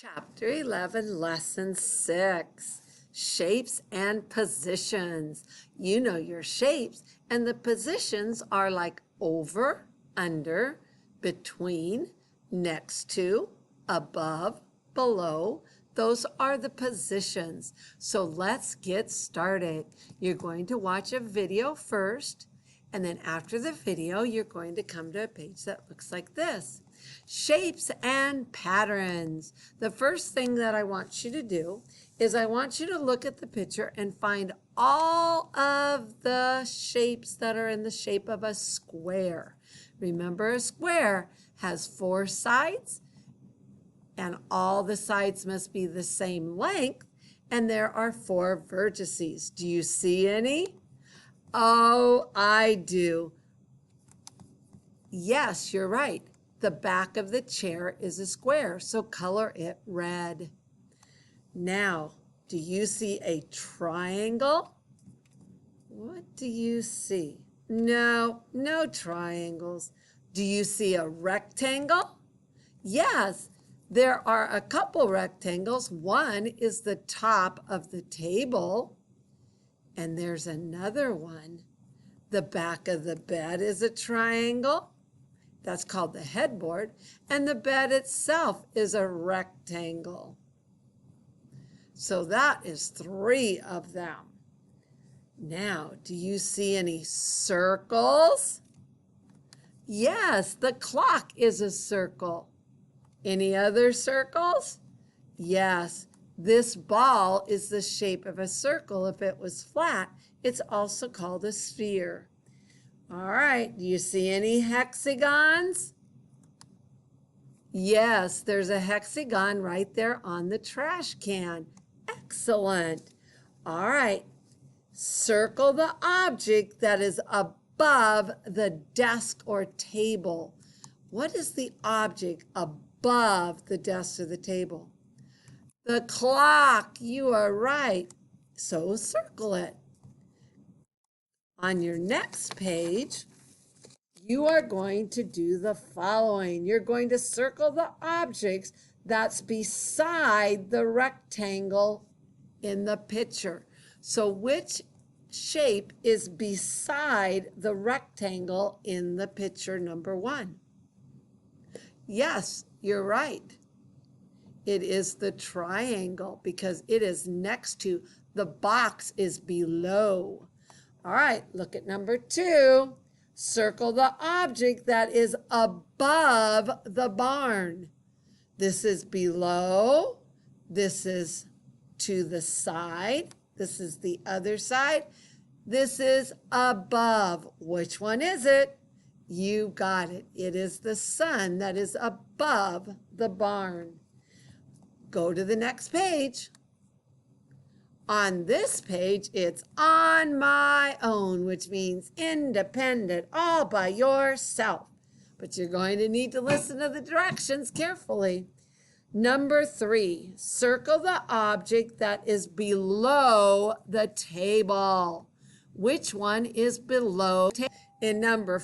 Chapter 11, Lesson 6, Shapes and Positions. You know your shapes, and the positions are like over, under, between, next to, above, below. Those are the positions. So let's get started. You're going to watch a video first, and then after the video, you're going to come to a page that looks like this. Shapes and patterns. The first thing that I want you to do is I want you to look at the picture and find all of the shapes that are in the shape of a square. Remember, a square has 4 sides, and all the sides must be the same length, and there are 4 vertices. Do you see any? Oh, I do. Yes, you're right. The back of the chair is a square, so color it red. Now, do you see a triangle? What do you see? No, no triangles. Do you see a rectangle? Yes, there are a couple rectangles. One is the top of the table, and there's another one. The back of the bed is a triangle. That's called the headboard, and the bed itself is a rectangle. So that is 3 of them. Now, do you see any circles? Yes, the clock is a circle. Any other circles? Yes, this ball is the shape of a circle. If it was flat, it's also called a sphere. All right, do you see any hexagons? Yes, there's a hexagon right there on the trash can. Excellent. All right, circle the object that is above the desk or table. What is the object above the desk or the table? The clock. You are right. So circle it. On your next page, you are going to do the following. You're going to circle the objects that's beside the rectangle in the picture. So which shape is beside the rectangle in the picture number 1? Yes, you're right. It is the triangle because it is next to, the box is below. All right, look at number 2. Circle the object that is above the barn. This is below. This is to the side. This is the other side. This is above. Which one is it? You got it. It is the sun that is above the barn. Go to the next page. On this page, it's on my own, which means independent, all by yourself. But you're going to need to listen to the directions carefully. Number 3, circle the object that is below the table. Which one is below the table? In number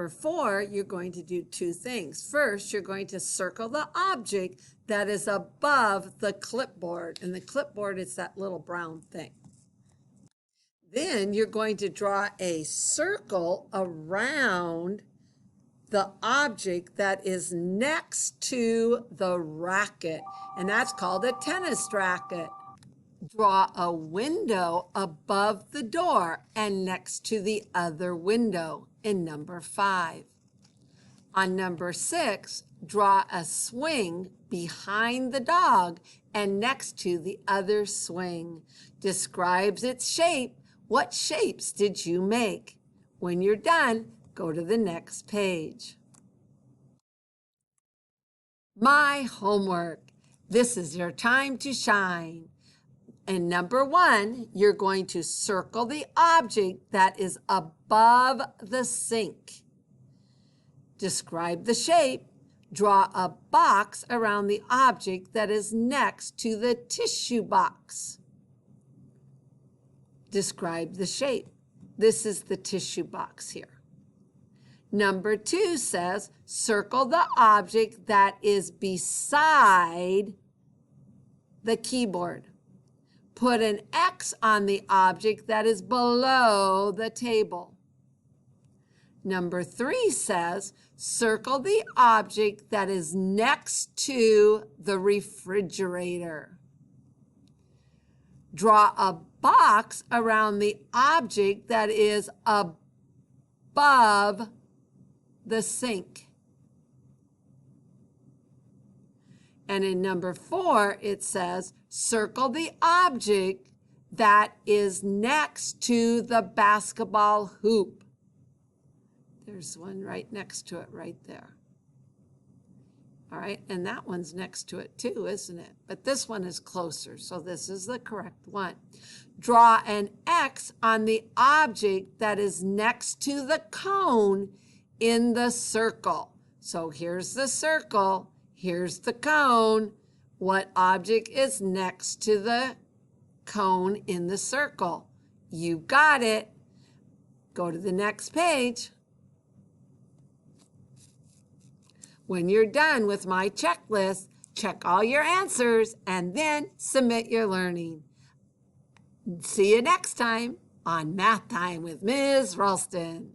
4, you're going to do 2 things. First, you're going to circle the object that is above the clipboard. And the clipboard is that little brown thing. Then you're going to draw a circle around the object that is next to the racket. And that's called a tennis racket. Draw a window above the door and next to the other window in number 5. On number 6, draw a swing behind the dog and next to the other swing. Describes its shape. What shapes did you make? When you're done, go to the next page. My homework. This is your time to shine. In number 1, you're going to circle the object that is above the sink. Describe the shape. Draw a box around the object that is next to the tissue box. Describe the shape. This is the tissue box here. Number 2 says, circle the object that is beside the keyboard. Put an X on the object that is below the table. Number 3 says, circle the object that is next to the refrigerator. Draw a box around the object that is above the sink. And in number 4, it says, circle the object that is next to the basketball hoop. There's one right next to it right there. All right, and that one's next to it too, isn't it? But this one is closer, so this is the correct one. Draw an X on the object that is next to the cone in the circle. So here's the circle, here's the cone. What object is next to the cone in the circle? You got it. Go to the next page. When you're done with my checklist, check all your answers and then submit your learning. See you next time on Math Time with Ms. Ralston.